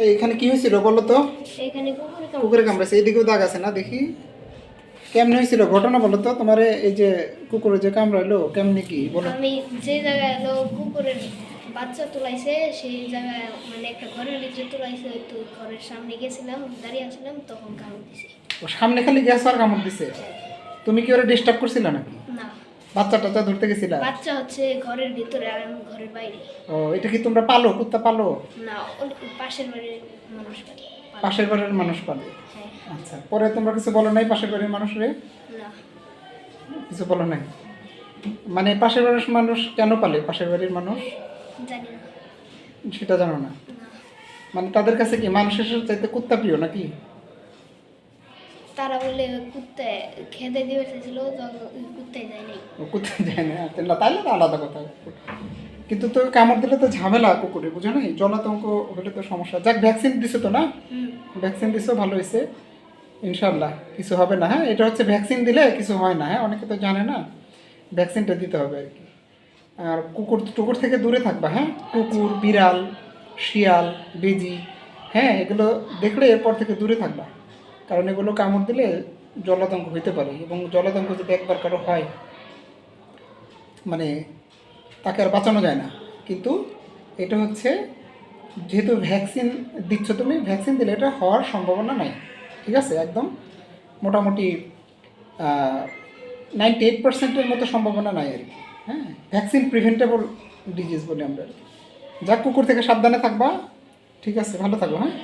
এইখানে কি হয়েছিল বলো তো? এখানে কুকুরে কামড়েছে, এইদিকেও দাগ আছে না? দেখি কেমনে হয়েছিল ঘটনা বলো তো তোমার, এই যে কুকুরে যে কামড়াইলো কেমনে কি বলো? আমি যে জায়গায় কুকুরের বাচ্চা তোলাইছে সেই জায়গায় মানে একটা ঘরের নিচে তোলাইছে, তো ঘরের সামনে গেছিলাম, দাঁড়িয়ে আছিলাম, তখন কামড় দিছে। ও সামনে খালি গ্যাস আর কামড় দিছে? তুমি কি ওরা ডিস্টার্ব করছিল নাকি? না, বাচ্চা টাচ্চা ধরতে গেছিলা? বাচ্চা হচ্ছে ঘরের ভিতরে আর আমি ঘরের বাইরে। ও এটা কি তোমরা পালো, কুত্তা পালো? না, পাশের বাড়ির মানুষ পালে। পাশের বাড়ির মানুষ পালে? হ্যাঁ। আচ্ছা, পরে তোমরা কিছু বলো নাই পাশের বাড়ির মানুষরে? না, কিছু বলো নাই? মানে পাশের বাড়ির মানুষ কেন পালে পাশের বাড়ির মানুষ? জানি না। সেটা জানো না? না, মানে তাদের কাছে কি মানুষের চাইতে কুত্তা প্রিয় নাকি? তারা বলে কুত্তায় খেতে দিয়ে এসেছিল, কুত্তায় যায় নাই। ও কুত্তা যায় না? না তাইলে তো আলাদা কথা। কিন্তু তো কামড় দিলে তো ঝামেলা কুকুরে, বুঝো না? জলাতঙ্ক হলে তো সমস্যা। যাক, ভ্যাকসিন দিছো তো না? ভ্যাকসিন দিছো, ভালো হয়েছে। ইনশাল্লাহ কিছু হবে না। হ্যাঁ, এটা হচ্ছে ভ্যাকসিন দিলে কিছু হয় না। হ্যাঁ, অনেকে তো জানে না, ভ্যাকসিনটা দিতে হবে আর কি। আর কুকুর টুকুর থেকে দূরে থাকবা। হ্যাঁ, কুকুর, বিড়াল, শিয়াল, বেজি, হ্যাঁ, এগুলো দেখলে এরপর থেকে দূরে থাকবা, কারণ এগুলো কামড় দিলে জলাতঙ্ক হইতে পারে। এবং জলাতঙ্ক যদি একবার কারো হয়, মানে তাকে আর বাঁচানো যায় না। কিন্তু এটা হচ্ছে, যেহেতু ভ্যাকসিন দিচ্ছ তুমি, ভ্যাকসিন দিলে এটা হওয়ার সম্ভাবনা নাই। ঠিক আছে, একদম মোটামুটি 98%-এর মতো সম্ভাবনা নাই আর কি। হ্যাঁ, ভ্যাকসিন প্রিভেন্টেবল ডিজিজ বলে আমরা আর কি। যাক, কুকুর থেকে সাবধানে থাকবা। ঠিক আছে, ভালো থাকবো। হ্যাঁ।